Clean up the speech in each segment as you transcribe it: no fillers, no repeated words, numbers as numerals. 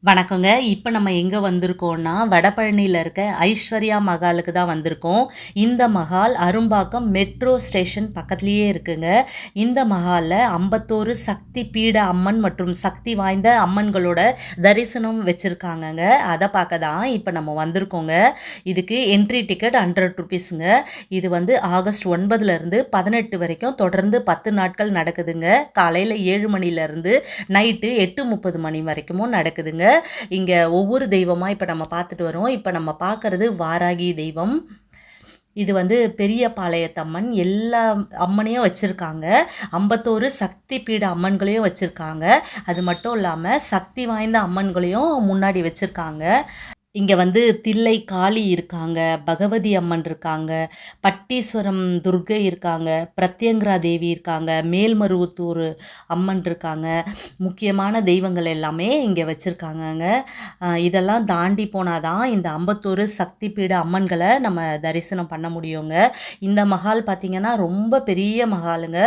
வணக்கங்க. இப்ப நம்ம எங்க வந்திருக்கோம்னா, வடபழனியில இருக்க ஐஸ்வர்யா மஹாலுக்கு தான் வந்திருக்கோம். இந்த மஹால் அரும்பாக்கம் மெட்ரோ ஸ்டேஷன் பக்கத்திலேயே இருக்குங்க. இந்த மஹால்ல 51 சக்தி பீட அம்மன் மற்றும் சக்தி வாய்ந்த அம்மன்களோட தரிசனம் வச்சிருக்காங்கங்க. அத பார்க்க தான் இப்ப நம்ம வந்திருக்கோங்க. இதுக்கு என்ட்ரி டிக்கெட் ₹100ங்க. இது வந்து ஆகஸ்ட் 9லேருந்து 18 வரைக்கும் தொடர்ந்து 10 நாட்கள் நடக்குதுங்க. காலையில 7 மணிலேருந்து நைட்டு 8:30 மணி வரைக்கும் நடக்குதுங்க. இங்க ஒவ்வொரு தெய்வமா இப்ப நம்ம பார்த்துட்டு வரோம். இப்ப நம்ம பார்க்கறது வாராகி தெய்வம். இது வந்து பெரிய பாளையத்தம்மன். எல்லா அம்மனையும் வச்சிருக்காங்க. 51 சக்தி பீட அம்மன்களையும் வச்சிருக்காங்க. அது மட்டும் இல்லாம சக்தி வாய்ந்த அம்மன்களையும் முன்னாடி வச்சிருக்காங்க. இங்க வந்து தில்லை காளி இருக்காங்க, பகவதி அம்மன் இருக்காங்க, பட்டீஸ்வரம் துர்க்கை இருக்காங்க, பிரத்யங்கரா தேவி இருக்காங்க, மேல்மருவத்தூர் அம்மன் இருக்காங்க. முக்கியமான தெய்வங்கள் எல்லாமே இங்கே வச்சுருக்காங்கங்க. இதெல்லாம் தாண்டி போனால் தான் இந்த 51 சக்தி பீட அம்மன்களை நம்ம தரிசனம் பண்ண முடியுங்க. இந்த மஹால் பார்த்திங்கன்னா ரொம்ப பெரிய மஹாலுங்க.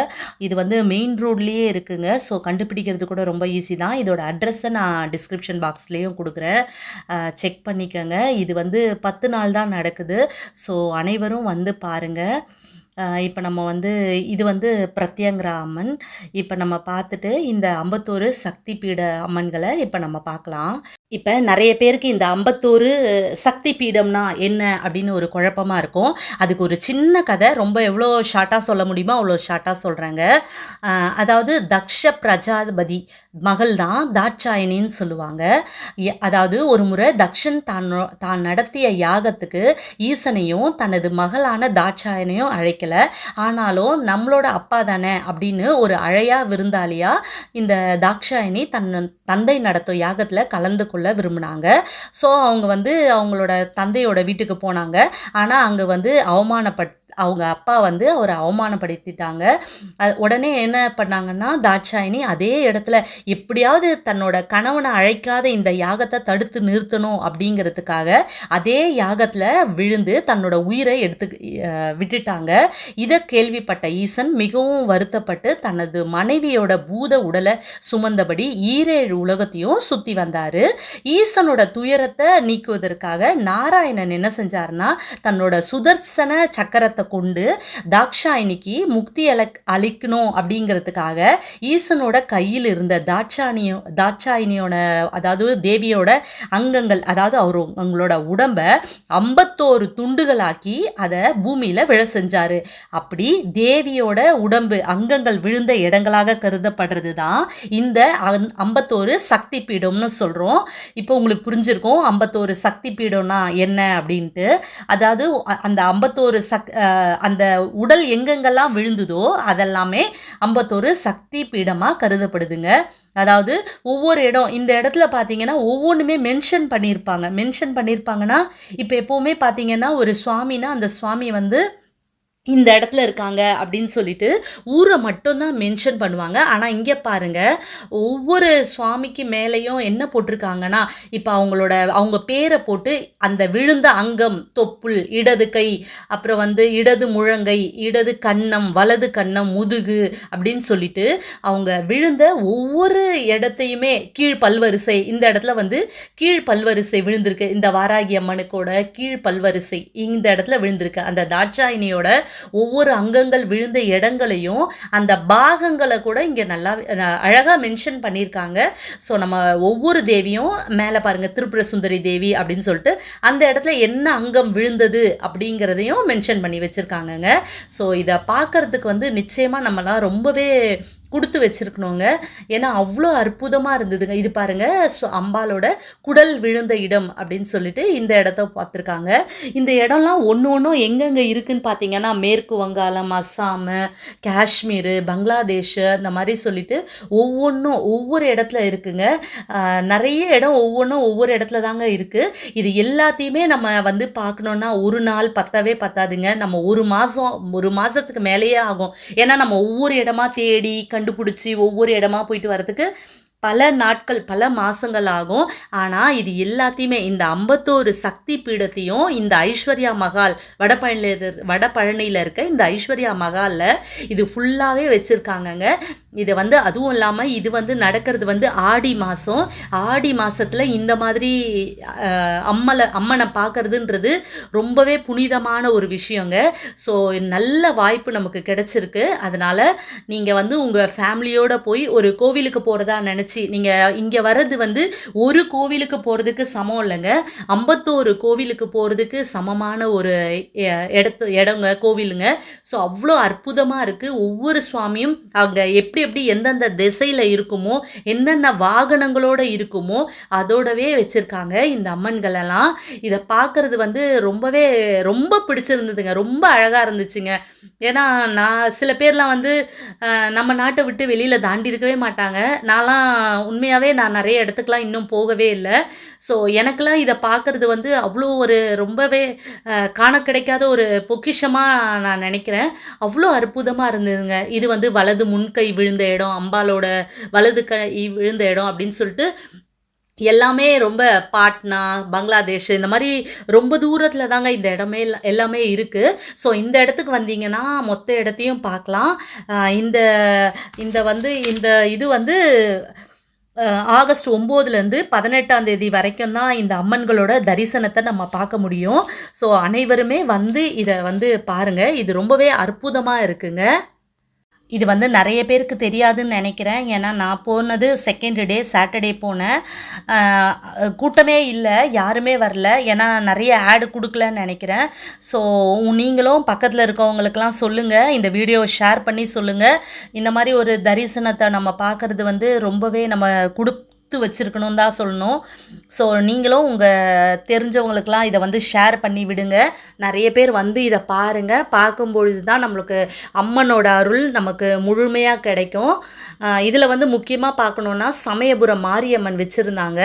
இது வந்து மெயின் ரோட்லேயே இருக்குங்க. ஸோ கண்டுபிடிக்கிறது கூட ரொம்ப ஈஸி தான். இதோட அட்ரஸை நான் டிஸ்கிரிப்ஷன் பாக்ஸ்லேயும் கொடுக்குறேன், செக் பண்ணிக்கங்க. இது வந்து 10 நாள் தான் நடக்குது. ஸோ அனைவரும் வந்து பாருங்கள். இப்போ நம்ம வந்து இது வந்து பிரத்யங்கரா அம்மன். இப்போ நம்ம பார்த்துட்டு இந்த 51 சக்தி பீட அம்மன்களை இப்போ நம்ம பார்க்கலாம். இப்போ நிறைய பேருக்கு இந்த 51 சக்தி பீடம்னா என்ன அப்படின்னு ஒரு குழப்பமாக இருக்கும். அதுக்கு ஒரு சின்ன கதை, ரொம்ப எவ்வளோ ஷார்ட்டாக சொல்ல முடியுமோ அவ்வளோ ஷார்ட்டாக சொல்கிறேங்க. அதாவது தக்ஷ பிரஜாபதி மகள் தான் தாட்சாயணின்னு சொல்லுவாங்க. அதாவது ஒரு முறை தக்ஷன் தான் நடத்திய யாகத்துக்கு ஈசனையும் தனது மகளான தாட்சாயனையும் அழைக்கல. ஆனாலும் நம்மளோட அப்பா தானே அப்படின்னு ஒரு அழையா விருந்தாளியா இந்த தாட்சாயணி தந்தை நடத்தும் யாகத்தில் கலந்து கொள்ள விரும்பினாங்க. ஸோ அவங்க வந்து அவங்களோட தந்தையோட வீட்டுக்கு போனாங்க. ஆனால் அங்கே வந்து அவங்க அப்பா வந்து அவரை அவமானப்படுத்திட்டாங்க. உடனே என்ன பண்ணாங்கன்னா, தாட்சாயினி அதே இடத்துல எப்படியாவது தன்னோட கணவனை அழைக்காத இந்த யாகத்தை தடுத்து நிறுத்தணும் அப்படிங்கிறதுக்காக அதே யாகத்தில் விழுந்து தன்னோட உயிரை விட்டுட்டாங்க. இதை கேள்விப்பட்ட ஈசன் மிகவும் வருத்தப்பட்டு தனது மனைவியோட பூத உடலை சுமந்தபடி 7 உலகத்தையும் சுற்றி வந்தார். ஈசனோட துயரத்தை நீக்குவதற்காக நாராயணன் என்ன செஞ்சார்னா, தன்னோட சுதர்சன சக்கரத்தை கொண்டு தாட்சாயினிக்கு முக்தி அளிக்கணும் அப்படிங்கிறதுக்காக ஈசனோட கையில் இருந்த தாட்சாயினியோட அதாவது தேவியோட அங்கங்கள், அதாவது அவங்களோட உடம்ப 51 துண்டுகளாக்கி அதை பூமியில விழ செஞ்சாரு. அப்படி தேவியோட உடம்பு அங்கங்கள் விழுந்த இடங்களாக கருதப்படுறது தான் இந்த 51 சக்தி பீடம்னு சொல்றோம். இப்போ உங்களுக்கு புரிஞ்சிருக்கும் 51 சக்தி பீடம்னா என்ன அப்படின்ட்டு. அதாவது அந்த 51 அந்த உடல் எங்கெங்கெல்லாம் விழுந்ததோ அதெல்லாமே 51 சக்தி பீடமாக கருதப்படுதுங்க. அதாவது ஒவ்வொரு இடம், இந்த இடத்துல பார்த்தீங்கன்னா ஒவ்வொன்றுமே மென்ஷன் பண்ணியிருப்பாங்கன்னா, இப்போ எப்போவுமே பார்த்தீங்கன்னா ஒரு சுவாமினா அந்த சுவாமி வந்து இந்த இடத்துல இருக்காங்க அப்படின்னு சொல்லிட்டு ஊரை மட்டும்தான் மென்ஷன் பண்ணுவாங்க. ஆனால் இங்கே பாருங்கள், ஒவ்வொரு சுவாமிக்கு மேலேயும் என்ன போட்டிருக்காங்கன்னா, இப்போ அவங்க பேரை போட்டு அந்த விழுந்த அங்கம், தொப்புள், இடது கை, அப்புறம் வந்து இடது முழங்கை, இடது கன்னம், வலது கன்னம், முதுகு அப்படின்னு சொல்லிட்டு அவங்க விழுந்த ஒவ்வொரு இடத்தையுமே கீழ் பல்வரிசை, இந்த இடத்துல வந்து கீழ் பல்வரிசை விழுந்திருக்கு. இந்த வாராகி அம்மனுக்கோட கீழ் பல்வரிசை இந்த இடத்துல விழுந்திருக்கு. அந்த தாட்சாயினியோட ஒவ்வொரு அங்கங்கள் விழுந்த இடங்களையும் அந்த பாகங்களை கூட இங்கே நல்லா அழகாக மென்ஷன் பண்ணியிருக்காங்க. ஸோ நம்ம ஒவ்வொரு தேவியும் மேலே பாருங்கள், திரிபுர சுந்தரி தேவி அப்படின்னு சொல்லிட்டு அந்த இடத்துல என்ன அங்கம் விழுந்தது அப்படிங்கிறதையும் மென்ஷன் பண்ணி வச்சுருக்காங்கங்க. ஸோ இதை பார்க்கறதுக்கு வந்து நிச்சயமாக நம்மளாம் ரொம்பவே கொடுத்து வச்சுருக்கணுங்க. ஏன்னா அவ்வளோ அற்புதமாக இருந்ததுங்க. இது பாருங்கள், அம்பாலோட குடல் விழுந்த இடம் அப்படின்னு சொல்லிட்டு இந்த இடத்த பார்த்துருக்காங்க. இந்த இடம்லாம் ஒன்றும் எங்கெங்கே இருக்குதுன்னு பார்த்தீங்கன்னா, மேற்கு வங்காளம், அஸ்ஸாம், காஷ்மீர், பங்களாதேஷ், இந்த மாதிரி சொல்லிட்டு ஒவ்வொரு இடத்துல இருக்குங்க. நிறைய இடம் ஒவ்வொரு இடத்துல தாங்க இருக்குது. இது எல்லாத்தையுமே நம்ம வந்து பார்க்கணுன்னா ஒரு நாள் பத்தாதுங்க. நம்ம ஒரு மாதத்துக்கு மேலேயே ஆகும். ஏன்னா நம்ம ஒவ்வொரு இடமா தேடி கண்டுபிடிச்சி ஒவ்வொரு இடமா போயிட்டு வரதுக்கு பல நாட்கள் பல மாதங்கள் ஆகும். ஆனால் இது எல்லாத்தையுமே இந்த 51 சக்தி பீடத்தையும் இந்த ஐஸ்வர்யா மகால் வடபழனியில் இருக்க இந்த ஐஸ்வர்யா மகாலில் இது ஃபுல்லாகவே வச்சுருக்காங்கங்க. இது வந்து அதுவும் இல்லாமல் இது வந்து நடக்கிறது ஆடி மாதம். ஆடி மாதத்தில் இந்த மாதிரி அம்மனை பார்க்கறதுன்றது ரொம்பவே புனிதமான ஒரு விஷயங்க. ஸோ நல்ல வாய்ப்பு நமக்கு கிடைச்சிருக்கு. அதனால் நீங்கள் உங்கள் ஃபேமிலியோடு போய் ஒரு கோவிலுக்கு போகிறதா நினச்சி நீங்கள் இங்கே வர்றது ஒரு கோவிலுக்கு போகிறதுக்கு சமம் இல்லைங்க, 51 கோவிலுக்கு போகிறதுக்கு சமமான ஒரு இடங்க கோவிலுங்க. ஸோ அவ்வளோ அற்புதமாக இருக்குது. ஒவ்வொரு சுவாமியும் அங்கே எப்படி எந்தெந்த திசையில் இருக்குமோ என்னென்ன வாகனங்களோடு இருக்குமோ அதோடவே வச்சுருக்காங்க இந்த அம்மன்களெல்லாம். இதை பார்க்குறது ரொம்பவே ரொம்ப பிடிச்சிருந்ததுங்க, ரொம்ப அழகாக இருந்துச்சுங்க. ஏன்னா நான் சில பேர்லாம் நம்ம நாட்டை விட்டு வெளியில் தாண்டி இருக்கவே மாட்டாங்க. நான்லாம் உண்மையாகவே நான் நிறைய இடத்துக்குலாம் இன்னும் போகவே இல்லை. ஸோ எனக்கெல்லாம் இதை பார்க்குறது அவ்வளோ ஒரு ரொம்பவே காண கிடைக்காத ஒரு பொக்கிஷமாக நான் நினைக்கிறேன். அவ்வளோ அற்புதமாக இருந்ததுங்க. இது வலது முன்கை விழுந்த இடம், அம்பாலோட வலது கை விழுந்த இடம் அப்படின்னு சொல்லிட்டு எல்லாமே ரொம்ப பாட்னா, பங்களாதேஷ் இந்த மாதிரி ரொம்ப தூரத்தில் தாங்க இந்த இடமே எல்லாமே இருக்குது. ஸோ இந்த இடத்துக்கு வந்தீங்கன்னா மொத்த இடத்தையும் பார்க்கலாம். இந்த இது ஆகஸ்ட் 9லேருந்து 18 வரைக்கும் தான் இந்த அம்மன்களோட தரிசனத்தை நம்ம பார்க்க முடியும். ஸோ அனைவருமே இதை பாருங்கள். இது ரொம்பவே அற்புதமாக இருக்குங்க. இது நிறைய பேருக்கு தெரியாதுன்னு நினைக்கிறேன். ஏன்னா நான் போனது செகண்ட் டே சாட்டர்டே போனேன். கூட்டமே இல்லை, யாருமே வரல. ஏன்னா நிறைய ஆடு கொடுக்கலன்னு நினைக்கிறேன். ஸோ நீங்களும் பக்கத்தில் இருக்கவங்களுக்கெல்லாம் சொல்லுங்கள், இந்த வீடியோவை ஷேர் பண்ணி சொல்லுங்கள். இந்த மாதிரி ஒரு தரிசனத்தை நம்ம பார்க்குறது ரொம்பவே நம்ம வச்சுருக்கணும் தான் சொல்லணும். ஸோ நீங்களும் உங்கள் தெரிஞ்சவங்களுக்கெல்லாம் இதை ஷேர் பண்ணி விடுங்க. நிறைய பேர் இதை பாருங்கள். பார்க்கும்பொழுது தான் நம்மளுக்கு அம்மனோட அருள் நமக்கு முழுமையாக கிடைக்கும். இதில் முக்கியமாக பார்க்கணுன்னா சமயபுரம் மாரியம்மன் வச்சுருந்தாங்க.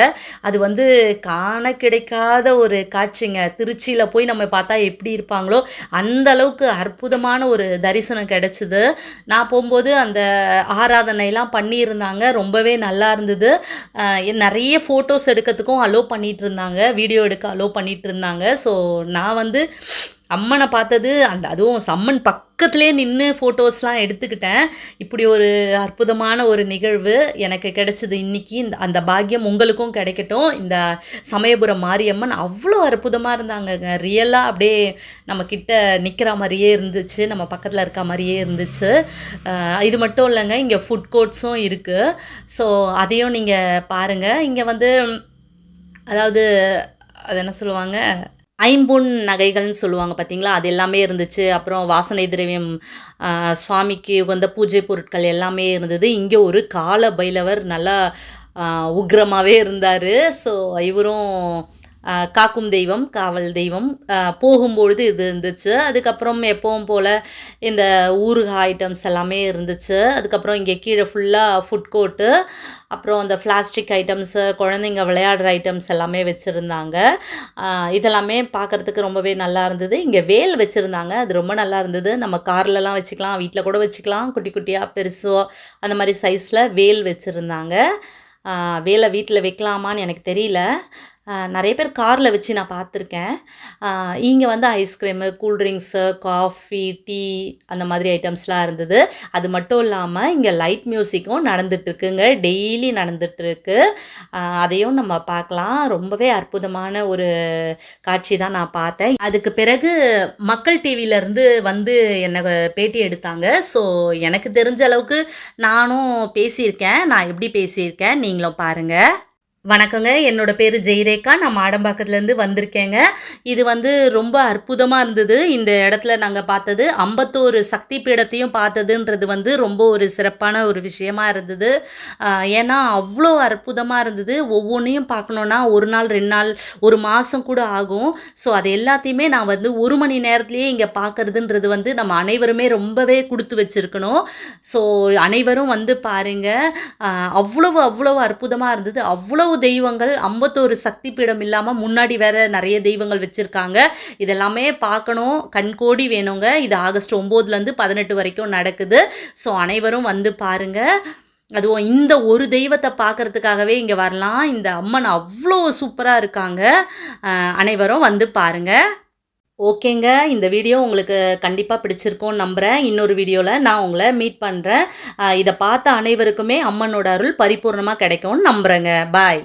அது காண கிடைக்காத ஒரு காட்சிங்க. திருச்சியில் போய் நம்ம பார்த்தா எப்படி இருப்பாங்களோ அந்த அளவுக்கு அற்புதமான ஒரு தரிசனம் கிடைச்சிது. நான் போகும்போது அந்த ஆராதனைலாம் பண்ணியிருந்தாங்க, ரொம்பவே நல்லா இருந்தது. நிறைய ஃபோட்டோஸ் எடுக்கிறதுக்கும் அலோவ் பண்ணிகிட்டு இருந்தாங்க, வீடியோ எடுக்க அலோவ் பண்ணிகிட்டு இருந்தாங்க. ஸோ நான் அம்மனை பார்த்தது அதுவும் அம்மன் பக்கத்துலேயே நின்று ஃபோட்டோஸ்லாம் எடுத்துக்கிட்டேன். இப்படி ஒரு அற்புதமான ஒரு நிகழ்வு எனக்கு கிடைச்சிது இன்றைக்கி. அந்த பாக்கியம் உங்களுக்கும் கிடைக்கட்டும். இந்த சமயபுரம் மாரியம்மன் அவ்வளோ அற்புதமாக இருந்தாங்கங்க. ரியலாக அப்படியே நம்ம கிட்ட நிற்கிற மாதிரியே இருந்துச்சு, நம்ம பக்கத்தில் இருக்க மாதிரியே இருந்துச்சு. இது மட்டும் இல்லைங்க, இங்கே ஃபுட் கோர்ட்ஸும் இருக்குது. ஸோ அதையும் நீங்கள் பாருங்கள். இங்கே அதாவது அது என்ன சொல்லுவாங்க, ஐம்பொன் நகைகள்னு சொல்லுவாங்க பார்த்தீங்களா, அது எல்லாமே இருந்துச்சு. அப்புறம் வாசனை திரவியம், சுவாமிக்கு உகந்த பூஜை பொருட்கள் எல்லாமே இருந்தது. இங்கே ஒரு கால பைரவர் நல்லா உக்ரமாகவே இருந்தார். ஸோ இவரும் காக்கும் தெய்வம், காவல் தெய்வம். போகும்பொழுது இது இருந்துச்சு. அதுக்கப்புறம் எப்பவும் போல் இந்த ஊறுகாய் ஐட்டம்ஸ் எல்லாமே இருந்துச்சு. அதுக்கப்புறம் இங்கே கீழே ஃபுல்லாக ஃபுட் கோர்ட்டு, அப்புறம் அந்த பிளாஸ்டிக் ஐட்டம்ஸு, குழந்தைங்க விளையாடுற ஐட்டம்ஸ் எல்லாமே வச்சுருந்தாங்க. இதெல்லாமே பார்க்குறதுக்கு ரொம்பவே நல்லா இருந்தது. இங்கே வேல் வச்சுருந்தாங்க, அது ரொம்ப நல்லா இருந்தது. நம்ம கார்லலாம் வச்சுக்கலாம், வீட்டில் கூட வச்சுக்கலாம். குட்டி குட்டியாக பெருசோ அந்த மாதிரி சைஸில் வேல் வச்சுருந்தாங்க. வேலை வீட்டில் வைக்கலாமான்னு எனக்கு தெரியல. நிறைய பேர் காரில் வச்சு நான் பார்த்துருக்கேன். இங்கே ஐஸ்கிரீமு, கூல்ட்ரிங்க்ஸு, காஃபி, டீ அந்த மாதிரி ஐட்டம்ஸ்லாம் இருந்தது. அது மட்டும் இல்லாமல் இங்கே லைட் மியூசிக்கும் நடந்துகிட்ருக்குங்க, டெய்லி நடந்துகிட்ருக்கு. அதையும் நம்ம பார்க்கலாம். ரொம்பவே அற்புதமான ஒரு காட்சி தான் நான் பார்த்தேன். அதுக்கு பிறகு மக்கள் டிவியிலேருந்து என்னை பேட்டி எடுத்தாங்க. ஸோ எனக்கு தெரிஞ்ச அளவுக்கு நானும் பேசியிருக்கேன். நான் எப்படி பேசியிருக்கேன் நீங்களும் பாருங்கள். வணக்கங்க, என்னோட பேர் ஜெய்ரேகா. நான் மாடம்பாக்கத்துலேருந்து வந்திருக்கேங்க. இது ரொம்ப அற்புதமாக இருந்தது. இந்த இடத்துல நாங்கள் பார்த்தது 51 சக்தி பீடத்தையும் பார்த்ததுன்றது ரொம்ப ஒரு சிறப்பான ஒரு விஷயமா இருந்தது. ஏன்னா அவ்வளோ அற்புதமாக இருந்தது. ஒவ்வொன்றையும் பார்க்கணுன்னா 1 நாள் 2 நாள் 1 மாதம் கூட ஆகும். ஸோ அது எல்லாத்தையுமே நான் 1 மணி நேரத்துலேயே இங்கே பார்க்குறதுன்றது நம்ம அனைவருமே ரொம்பவே கொடுத்து வச்சுருக்கணும். ஸோ அனைவரும் பாருங்கள். அவ்வளவு அற்புதமாக இருந்தது. அவ்வளவு தெய்வங்கள், 51 சக்தி பீடம் இல்லாமல் முன்னாடி வேற நிறைய தெய்வங்கள் வச்சுருக்காங்க. இதெல்லாமே பார்க்கணும், கண்கோடி வேணுங்க. இது ஆகஸ்ட் 9லேருந்து 18 வரைக்கும் நடக்குது. ஸோ அனைவரும் பாருங்கள். அதுவும் இந்த ஒரு தெய்வத்தை பார்க்கறதுக்காகவே இங்கே வரலாம். இந்த அம்மன் அவ்வளோ சூப்பராக இருக்காங்க. அனைவரும் வந்து பாருங்க. ஓகேங்க. இந்த வீடியோ உங்களுக்கு கண்டிப்பாக பிடிச்சிருக்கும்னு நம்புகிறேன். இன்னொரு வீடியோவில் நான் உங்களை மீட் பண்ணுறேன். இதை பார்த்த அனைவருக்குமே அம்மனோட அருள் பரிபூர்ணமாக கிடைக்கும்னு நம்புகிறேங்க. பாய்.